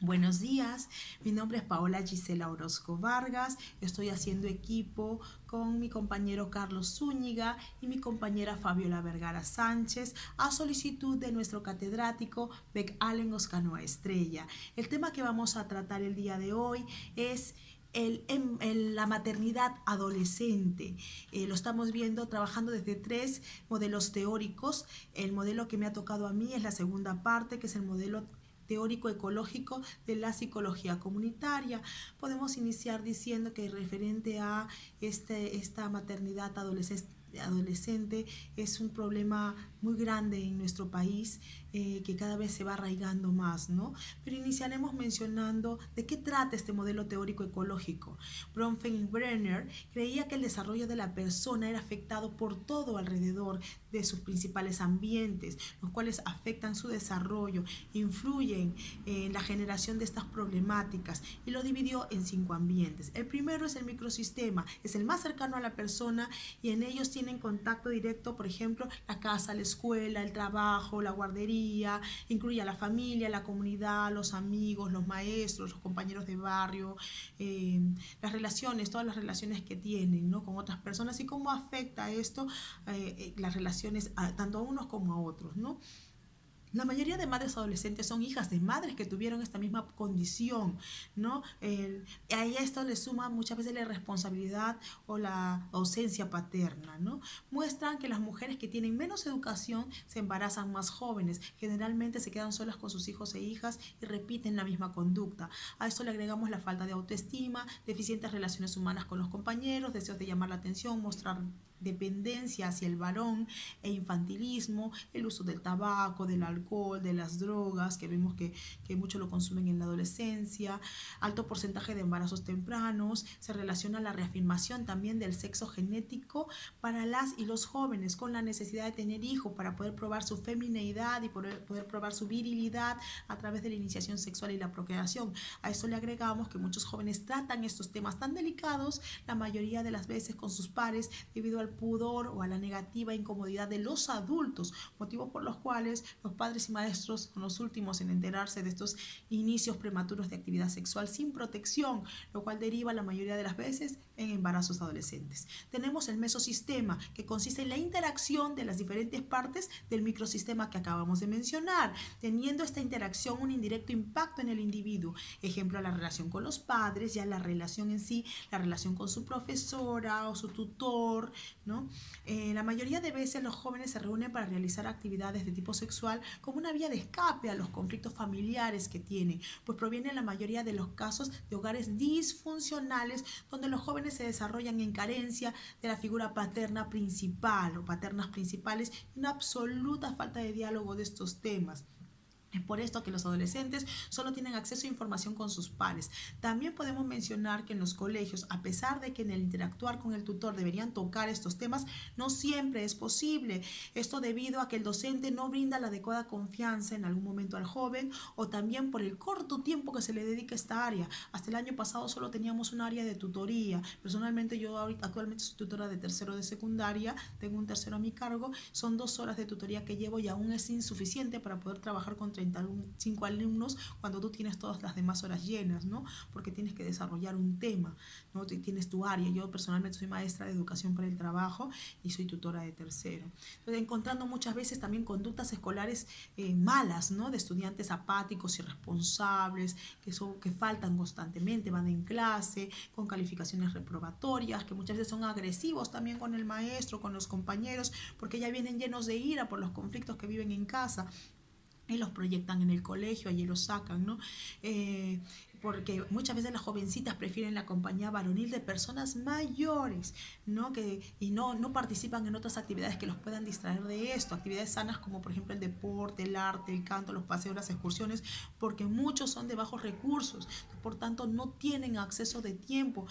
Buenos días, mi nombre es Paola Gisela Orozco Vargas, estoy haciendo equipo con mi compañero Carlos Zúñiga y mi compañera Fabiola Vergara Sánchez a solicitud de nuestro catedrático Beck Allen Oscanoa Estrella. El tema que vamos a tratar el día de hoy es la maternidad adolescente. Lo estamos viendo trabajando desde 3 modelos teóricos. El modelo que me ha tocado a mí es la segunda parte, que es el modelo teórico ecológico de la psicología comunitaria. Podemos iniciar diciendo que referente a esta maternidad adolescente es un problema muy grande en nuestro país, que cada vez se va arraigando más, ¿no? Pero iniciaremos mencionando de qué trata este modelo teórico ecológico. Bronfenbrenner creía que el desarrollo de la persona era afectado por todo alrededor de sus principales ambientes, los cuales afectan su desarrollo, influyen en la generación de estas problemáticas, y lo dividió en 5 ambientes. El primero es el microsistema, es el más cercano a la persona y en ellos tienen contacto directo, por ejemplo, la casa, la escuela, el trabajo, la guardería, incluye a la familia, la comunidad, los amigos, los maestros, los compañeros de barrio, las relaciones, todas las relaciones que tienen, ¿no?, con otras personas, y cómo afecta esto las relaciones tanto a unos como a otros, ¿no? La mayoría de madres adolescentes son hijas de madres que tuvieron esta misma condición, ¿no? A esto le suma muchas veces la irresponsabilidad o la ausencia paterna, ¿no? Muestran que las mujeres que tienen menos educación se embarazan más jóvenes, generalmente se quedan solas con sus hijos e hijas y repiten la misma conducta. A esto le agregamos la falta de autoestima, deficientes relaciones humanas con los compañeros, deseos de llamar la atención, mostrar dependencia hacia el varón e infantilismo, el uso del tabaco, del alcohol, de las drogas, que vemos que mucho lo consumen en la adolescencia, alto porcentaje de embarazos tempranos. Se relaciona la reafirmación también del sexo genético para las y los jóvenes con la necesidad de tener hijos para poder probar su femineidad y poder probar su virilidad a través de la iniciación sexual y la procreación. A esto le agregamos que muchos jóvenes tratan estos temas tan delicados la mayoría de las veces con sus pares debido al pudor o a la negativa e incomodidad de los adultos, motivos por los cuales los padres y maestros son los últimos en enterarse de estos inicios prematuros de actividad sexual sin protección, lo cual deriva la mayoría de las veces en embarazos adolescentes. Tenemos el mesosistema, que consiste en la interacción de las diferentes partes del microsistema que acabamos de mencionar, teniendo esta interacción un indirecto impacto en el individuo. Ejemplo, la relación con los padres, ya la relación en sí, la relación con su profesora o su tutor, ¿no? La mayoría de veces los jóvenes se reúnen para realizar actividades de tipo sexual como una vía de escape a los conflictos familiares que tienen, pues proviene en la mayoría de los casos de hogares disfuncionales donde los jóvenes se desarrollan en carencia de la figura paterna principal o paternas principales y una absoluta falta de diálogo de estos temas. Es por esto que los adolescentes solo tienen acceso a información con sus pares. También podemos mencionar que en los colegios, a pesar de que en el interactuar con el tutor deberían tocar estos temas, no siempre es posible. Esto debido a que el docente no brinda la adecuada confianza en algún momento al joven, o también por el corto tiempo que se le dedica a esta área. Hasta el año pasado solo teníamos un área de tutoría. Personalmente yo actualmente soy tutora de tercero de secundaria, tengo un tercero a mi cargo. Son 2 horas de tutoría que llevo y aún es insuficiente para poder trabajar con 35 alumnos cuando tú tienes todas las demás horas llenas, ¿no? Porque tienes que desarrollar un tema, ¿no? Tienes tu área. Yo personalmente soy maestra de educación para el trabajo y soy tutora de tercero. Entonces, encontrando muchas veces también conductas escolares malas, ¿no? De estudiantes apáticos, irresponsables, que faltan constantemente, van en clase con calificaciones reprobatorias, que muchas veces son agresivos también con el maestro, con los compañeros, porque ya vienen llenos de ira por los conflictos que viven en casa y los proyectan en el colegio, allí los sacan, ¿no? Porque muchas veces las jovencitas prefieren la compañía varonil de personas mayores, ¿no? Y no participan en otras actividades que los puedan distraer de esto, actividades sanas como por ejemplo el deporte, el arte, el canto, los paseos, las excursiones, porque muchos son de bajos recursos, por tanto no tienen acceso de tiempo.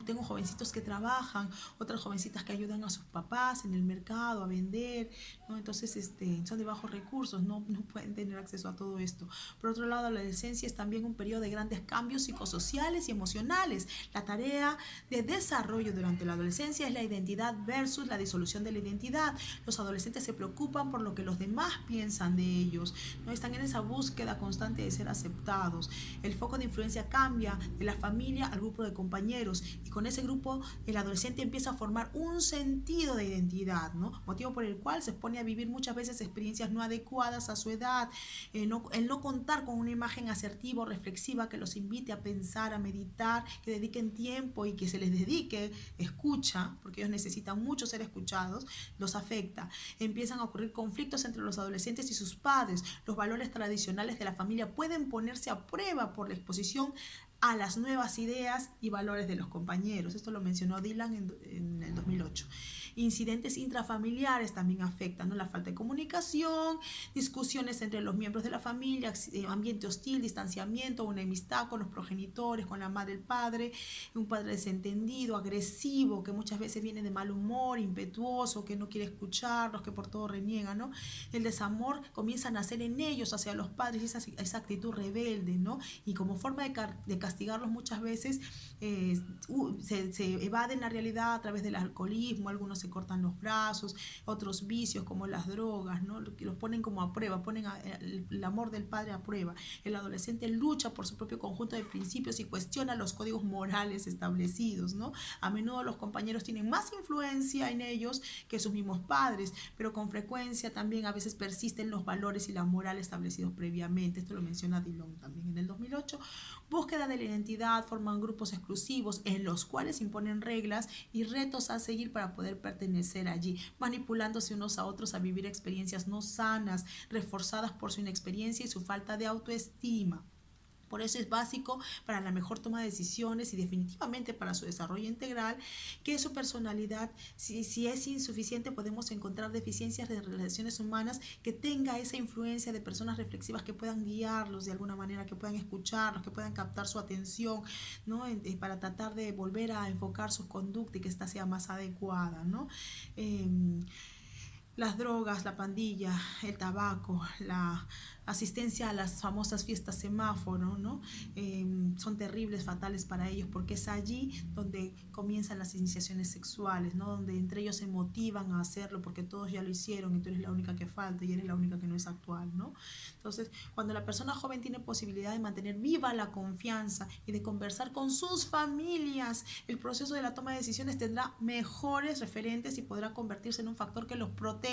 Tengo jovencitos que trabajan, otras jovencitas que ayudan a sus papás en el mercado a vender, ¿no? Entonces son de bajos recursos, no pueden tener acceso a todo esto. Por otro lado, la adolescencia es también un periodo de grandes cambios cambios psicosociales y emocionales. La tarea de desarrollo durante la adolescencia es la identidad versus la disolución de la identidad. Los adolescentes se preocupan por lo que los demás piensan de ellos, ¿no? Están en esa búsqueda constante de ser aceptados. El foco de influencia cambia de la familia al grupo de compañeros y con ese grupo el adolescente empieza a formar un sentido de identidad, ¿no? Motivo por el cual se pone a vivir muchas veces experiencias no adecuadas a su edad, el no contar con una imagen asertiva o reflexiva que los invite a pensar, a meditar, que dediquen tiempo y que se les dedique escucha, porque ellos necesitan mucho ser escuchados, los afecta. Empiezan a ocurrir conflictos entre los adolescentes y sus padres. Los valores tradicionales de la familia pueden ponerse a prueba por la exposición a las nuevas ideas y valores de los compañeros. Esto lo mencionó Dylan en el 2008. Incidentes intrafamiliares también afectan, ¿no? La falta de comunicación, discusiones entre los miembros de la familia, ambiente hostil, distanciamiento, una enemistad con los progenitores, con la madre, el padre, un padre desentendido, agresivo, que muchas veces viene de mal humor, impetuoso, que no quiere escucharlos, que por todo reniega, ¿no? El desamor comienza a nacer en ellos hacia los padres, esa actitud rebelde, ¿no? Y como forma de castigarlos muchas veces se evaden la realidad a través del alcoholismo, algunos se cortan los brazos, otros vicios como las drogas, ¿no? Los ponen como a prueba, ponen el amor del padre a prueba. El adolescente lucha por su propio conjunto de principios y cuestiona los códigos morales establecidos, ¿no? A menudo los compañeros tienen más influencia en ellos que sus mismos padres, pero con frecuencia también a veces persisten los valores y la moral establecidos previamente. Esto lo menciona Dillon también en el 2008. Búsqueda de la identidad, forman grupos exclusivos en los cuales imponen reglas y retos a seguir para poder pertenecer allí, manipulándose unos a otros a vivir experiencias no sanas, reforzadas por su inexperiencia y su falta de autoestima. Por eso es básico para la mejor toma de decisiones y definitivamente para su desarrollo integral que su personalidad, si es insuficiente, podemos encontrar deficiencias de relaciones humanas, que tenga esa influencia de personas reflexivas que puedan guiarlos de alguna manera, que puedan escucharlos, que puedan captar su atención, ¿no? Para tratar de volver a enfocar su conducta y que ésta sea más adecuada, ¿no? Las drogas, la pandilla, el tabaco, la asistencia a las famosas fiestas semáforo, ¿no? Son terribles, fatales para ellos, porque es allí donde comienzan las iniciaciones sexuales, ¿no? Donde entre ellos se motivan a hacerlo porque todos ya lo hicieron y tú eres la única que falta y eres la única que no es actual, ¿no? Entonces, cuando la persona joven tiene posibilidad de mantener viva la confianza y de conversar con sus familias, el proceso de la toma de decisiones tendrá mejores referentes y podrá convertirse en un factor que los proteja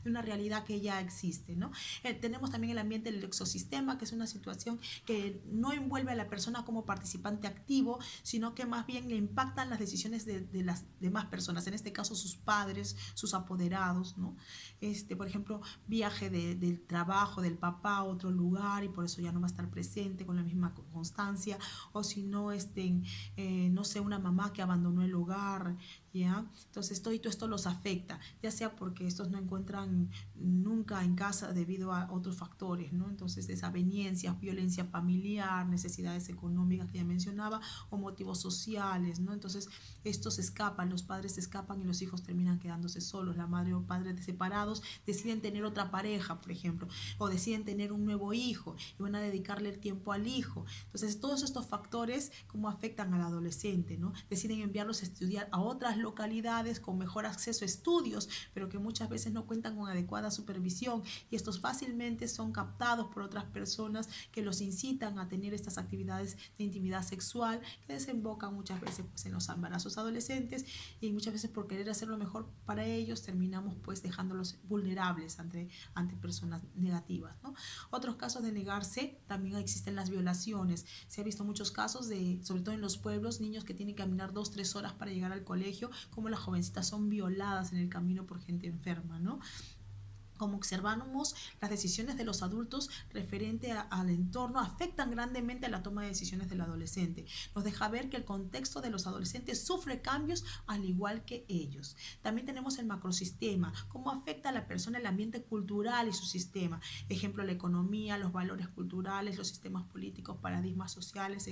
de una realidad que ya existe, ¿no? Tenemos también el ambiente del exosistema, que es una situación que no envuelve a la persona como participante activo, sino que más bien le impactan las decisiones de las demás personas, en este caso sus padres, sus apoderados, ¿no? Por ejemplo, viaje del trabajo del papá a otro lugar y por eso ya no va a estar presente con la misma constancia, o si no, no sé, una mamá que abandonó el hogar, ¿ya? Entonces todo esto los afecta, ya sea porque estos no encuentran nunca en casa debido a otros factores, ¿no? Entonces desavenencias, violencia familiar, necesidades económicas que ya mencionaba, o motivos sociales, ¿no? Entonces estos escapan, los padres escapan y los hijos terminan quedándose solos, la madre o padre separados deciden tener otra pareja, por ejemplo, o deciden tener un nuevo hijo y van a dedicarle el tiempo al hijo. Entonces todos estos factores cómo afectan al adolescente, ¿no? Deciden enviarlos a estudiar a otras localidades con mejor acceso a estudios, pero que muchas veces no cuentan con adecuada supervisión, y estos fácilmente son captados por otras personas que los incitan a tener estas actividades de intimidad sexual que desembocan muchas veces pues, en los embarazos adolescentes, y muchas veces por querer hacer lo mejor para ellos terminamos pues dejándolos vulnerables ante personas negativas, ¿no? Otros casos de negarse, también existen las violaciones. Se ha visto muchos casos de, sobre todo en los pueblos, niños que tienen que caminar 2-3 horas para llegar al colegio, como las jovencitas son violadas en el camino por gente enferma, ¿no? Como observamos, las decisiones de los adultos referente al entorno afectan grandemente a la toma de decisiones del adolescente. Nos deja ver que el contexto de los adolescentes sufre cambios al igual que ellos. También tenemos el macrosistema, cómo afecta a la persona el ambiente cultural y su sistema. Ejemplo, la economía, los valores culturales, los sistemas políticos, paradigmas sociales.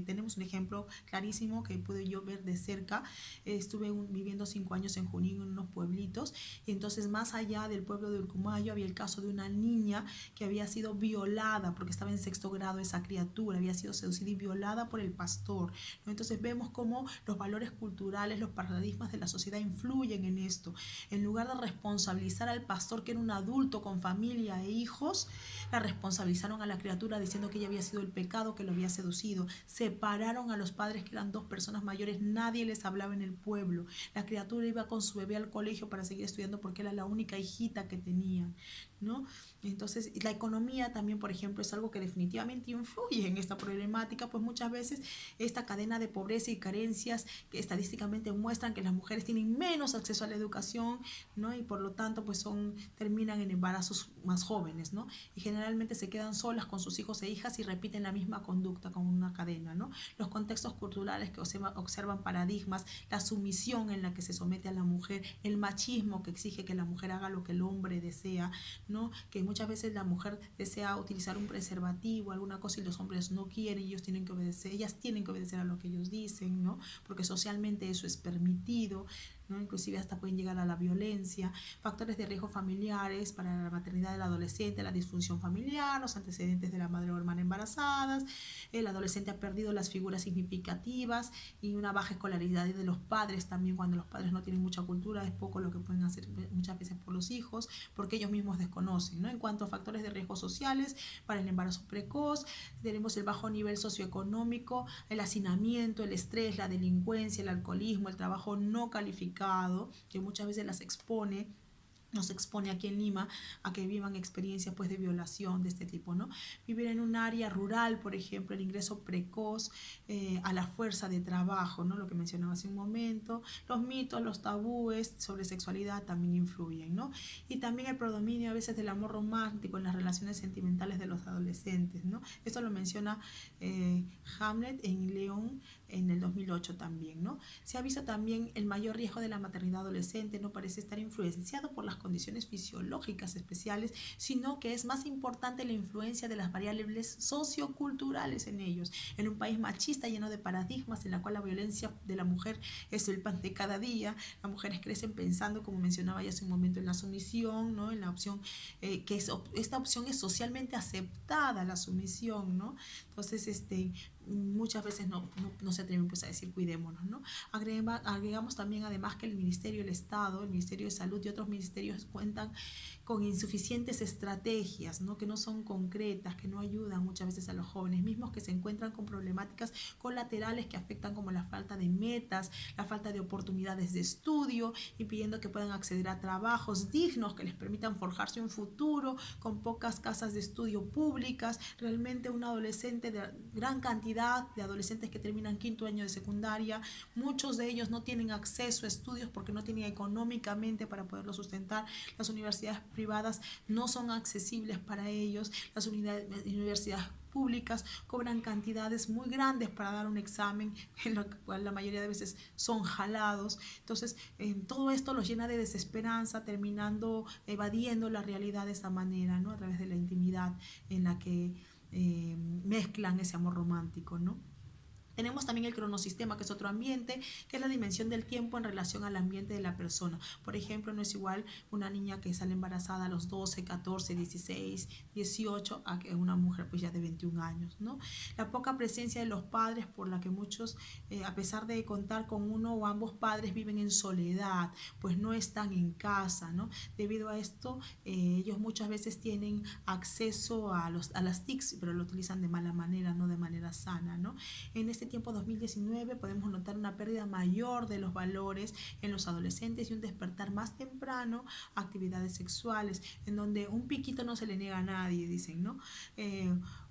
Tenemos un ejemplo clarísimo que pude yo ver de cerca. Estuve viviendo 5 años en Junín en unos pueblitos, y entonces más allá del pueblo pueblo de Urcumayo había el caso de una niña que había sido violada porque estaba en sexto grado. Esa criatura había sido seducida y violada por el pastor, ¿no? Entonces vemos cómo los valores culturales, los paradigmas de la sociedad influyen en esto. En lugar de responsabilizar al pastor, que era un adulto con familia e hijos, la responsabilizaron a la criatura diciendo que ella había sido el pecado que lo había seducido. Separaron a los padres, que eran dos personas mayores, nadie les hablaba en el pueblo. La criatura iba con su bebé al colegio para seguir estudiando porque era la única hijita que tenían, ¿no? Entonces, la economía también, por ejemplo, es algo que definitivamente influye en esta problemática, pues muchas veces esta cadena de pobreza y carencias que estadísticamente muestran que las mujeres tienen menos acceso a la educación, ¿no? Y por lo tanto, pues terminan en embarazos más jóvenes, ¿no? Y generalmente se quedan solas con sus hijos e hijas y repiten la misma conducta con una cadena, ¿no? Los contextos culturales que observan paradigmas, la sumisión en la que se somete a la mujer, el machismo que exige que la mujer haga lo que el hombre desea, ¿no? Que muchas veces la mujer desea utilizar un preservativo, alguna cosa, y los hombres no quieren, ellos tienen que obedecer, ellas tienen que obedecer a lo que ellos dicen, ¿no? Porque socialmente eso es permitido, ¿no? Inclusive hasta pueden llegar a la violencia. Factores de riesgo familiares para la maternidad del adolescente, la disfunción familiar, los antecedentes de la madre o hermana embarazadas, el adolescente ha perdido las figuras significativas y una baja escolaridad de los padres también. Cuando los padres no tienen mucha cultura, es poco lo que pueden hacer muchas veces por los hijos, porque ellos mismos desconocen, ¿no? En cuanto a factores de riesgo sociales para el embarazo precoz, tenemos el bajo nivel socioeconómico, el hacinamiento, el estrés, la delincuencia, el alcoholismo, el trabajo no calificado, que muchas veces nos expone aquí en Lima a que vivan experiencias, pues, de violación de este tipo, ¿no? Vivir en un área rural, por ejemplo, el ingreso precoz a la fuerza de trabajo, ¿no? Lo que mencionaba hace un momento, los mitos, los tabúes sobre sexualidad también influyen, ¿no? Y también el predominio a veces del amor romántico en las relaciones sentimentales de los adolescentes, ¿no? Esto lo menciona Hamlet en León en el 2008 también, ¿no? Se ha visto también el mayor riesgo de la maternidad adolescente, no parece estar influenciado por las condiciones fisiológicas especiales, sino que es más importante la influencia de las variables socioculturales en ellos. En un país machista lleno de paradigmas, en la cual la violencia de la mujer es el pan de cada día, las mujeres crecen pensando, como mencionaba ya hace un momento, en la sumisión, ¿no? En la opción, esta opción es socialmente aceptada, la sumisión, ¿no? Entonces, muchas veces no se atreven, pues, a decir cuidémonos, ¿no? Agregamos también, además, que el Ministerio del Estado, el Ministerio de Salud y otros ministerios cuentan con insuficientes estrategias, ¿no? Que no son concretas, que no ayudan muchas veces a los jóvenes mismos, que se encuentran con problemáticas colaterales que afectan, como la falta de metas, la falta de oportunidades de estudio, impidiendo que puedan acceder a trabajos dignos que les permitan forjarse un futuro, con pocas casas de estudio públicas. Realmente un adolescente, de gran cantidad de adolescentes que terminan quinto año de secundaria, muchos de ellos no tienen acceso a estudios porque no tienen económicamente para poderlo sustentar. Las universidades privadas no son accesibles para ellos. Las universidades públicas cobran cantidades muy grandes para dar un examen, en lo cual la mayoría de veces son jalados. Entonces, todo esto los llena de desesperanza, terminando evadiendo la realidad de esa manera, ¿no? A través de la intimidad en la que mezclan ese amor romántico, ¿no? Tenemos también el cronosistema, que es otro ambiente, que es la dimensión del tiempo en relación al ambiente de la persona. Por ejemplo, no es igual una niña que sale embarazada a los 12, 14, 16, 18 a que una mujer, pues, ya de 21 años, ¿no? La poca presencia de los padres, por la que muchos, a pesar de contar con uno o ambos padres, viven en soledad, pues no están en casa, ¿no? Debido a esto, ellos muchas veces tienen acceso a las TICs, pero lo utilizan de mala manera, no de manera sana, ¿no? En este tiempo 2019 podemos notar una pérdida mayor de los valores en los adolescentes y un despertar más temprano a actividades sexuales, en donde un piquito no se le niega a nadie, dicen, ¿no?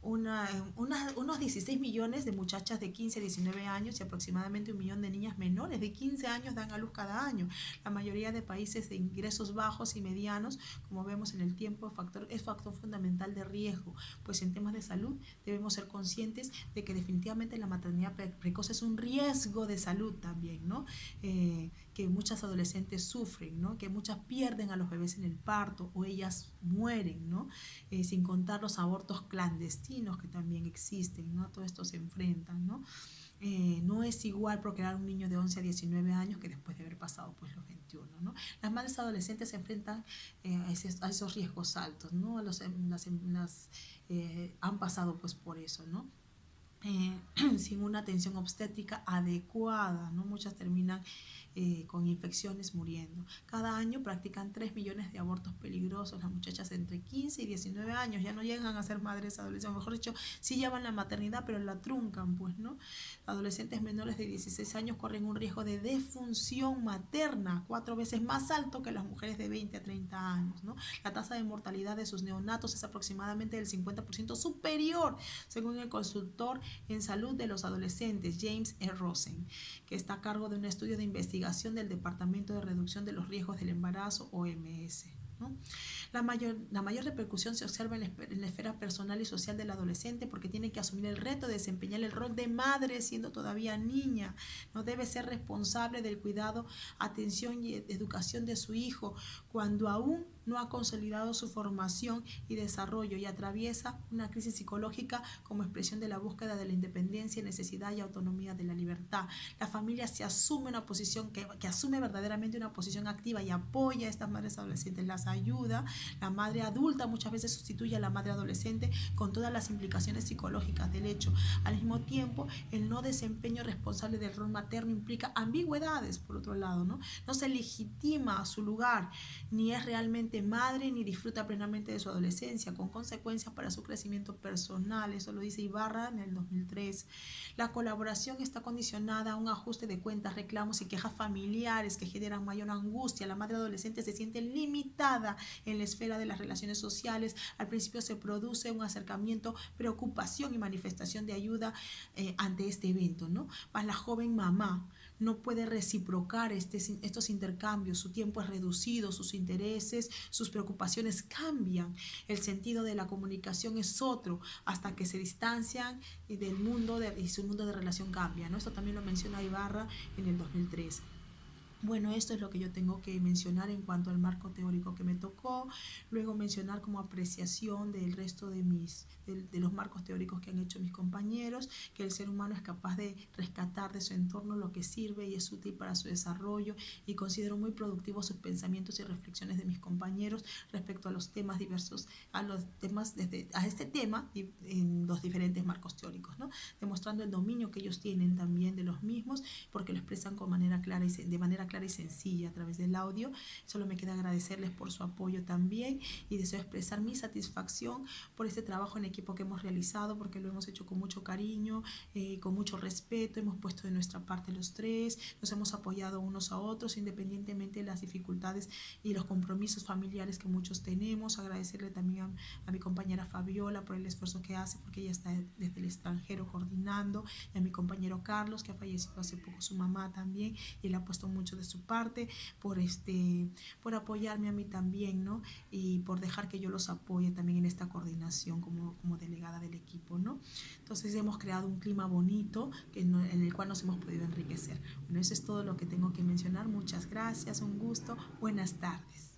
Unos 16 millones de muchachas de 15 a 19 años y aproximadamente 1 millón de niñas menores de 15 años dan a luz cada año. La mayoría de países de ingresos bajos y medianos, como vemos en el tiempo, es factor fundamental de riesgo, pues en temas de salud debemos ser conscientes de que definitivamente la maternidad precoz es un riesgo de salud también, ¿no? que muchas adolescentes sufren, ¿no? Que muchas pierden a los bebés en el parto o ellas mueren, ¿no? Sin contar los abortos clandestinos que también existen, ¿no? Todo esto se enfrentan, ¿no? No es igual procrear un niño de 11 a 19 años que después de haber pasado pues los 21, ¿no? Las madres adolescentes se enfrentan a esos riesgos altos, ¿no? Han pasado pues por eso, ¿no? Sin una atención obstétrica adecuada, ¿no? Muchas terminan con infecciones muriendo. Cada año practican 3 millones de abortos peligrosos. Las muchachas entre 15 y 19 años ya no llegan a ser madres adolescentes, mejor dicho, sí llevan la maternidad, pero la truncan, pues, ¿no? Adolescentes menores de 16 años corren un riesgo de defunción materna 4 veces más alto que las mujeres de 20 a 30 años, ¿no? La tasa de mortalidad de sus neonatos es aproximadamente del 50% superior, según el consultor en salud de los adolescentes, James E. Rosen, que está a cargo de un estudio de investigación del Departamento de Reducción de los Riesgos del Embarazo, OMS, ¿no? La mayor repercusión se observa en la esfera personal y social del adolescente porque tiene que asumir el reto de desempeñar el rol de madre siendo todavía niña. No debe ser responsable del cuidado, atención y educación de su hijo cuando aún no ha consolidado su formación y desarrollo y atraviesa una crisis psicológica como expresión de la búsqueda de la independencia, necesidad y autonomía de la libertad. La familia se asume una posición que asume verdaderamente una posición activa y apoya a estas madres adolescentes, las ayuda. La madre adulta muchas veces sustituye a la madre adolescente con todas las implicaciones psicológicas del hecho. Al mismo tiempo, el no desempeño responsable del rol materno implica ambigüedades, por otro lado, ¿no? No se legitima su lugar, ni es realmente madre, ni disfruta plenamente de su adolescencia, con consecuencias para su crecimiento personal. Eso lo dice Ibarra en el 2003. La colaboración está condicionada a un ajuste de cuentas, reclamos y quejas familiares que generan mayor angustia. La madre adolescente se siente limitada en la esfera de las relaciones sociales. Al principio se produce un acercamiento, preocupación y manifestación de ayuda ante este evento, ¿no? Más la joven mamá no puede reciprocar estos intercambios, su tiempo es reducido, sus intereses, sus preocupaciones cambian, el sentido de la comunicación es otro, hasta que se distancian del mundo y su mundo de relación cambia, ¿no? Esto también lo menciona Ibarra en el 2003. Bueno, esto es lo que yo tengo que mencionar en cuanto al marco teórico que me tocó, luego mencionar como apreciación del resto de los marcos teóricos que han hecho mis compañeros, que el ser humano es capaz de rescatar de su entorno lo que sirve y es útil para su desarrollo, y considero muy productivos sus pensamientos y reflexiones de mis compañeros respecto a los temas diversos, a este tema en los diferentes marcos teóricos, ¿no? Demostrando el dominio que ellos tienen también de los mismos, porque lo expresan de manera clara y sencilla a través del audio. Solo me queda agradecerles por su apoyo también y deseo expresar mi satisfacción por este trabajo en equipo que hemos realizado, porque lo hemos hecho con mucho cariño, con mucho respeto, hemos puesto de nuestra parte los tres, nos hemos apoyado unos a otros independientemente de las dificultades y los compromisos familiares que muchos tenemos. Agradecerle también a mi compañera Fabiola por el esfuerzo que hace, porque ella está desde el extranjero coordinando, y a mi compañero Carlos, que ha fallecido hace poco su mamá también, y él ha puesto mucho de su parte por apoyarme a mí también, ¿no? Y por dejar que yo los apoye también en esta coordinación como delegada del equipo, ¿no? Entonces hemos creado un clima bonito en el cual nos hemos podido enriquecer. Bueno, eso es todo lo que tengo que mencionar. Muchas gracias, un gusto, buenas tardes.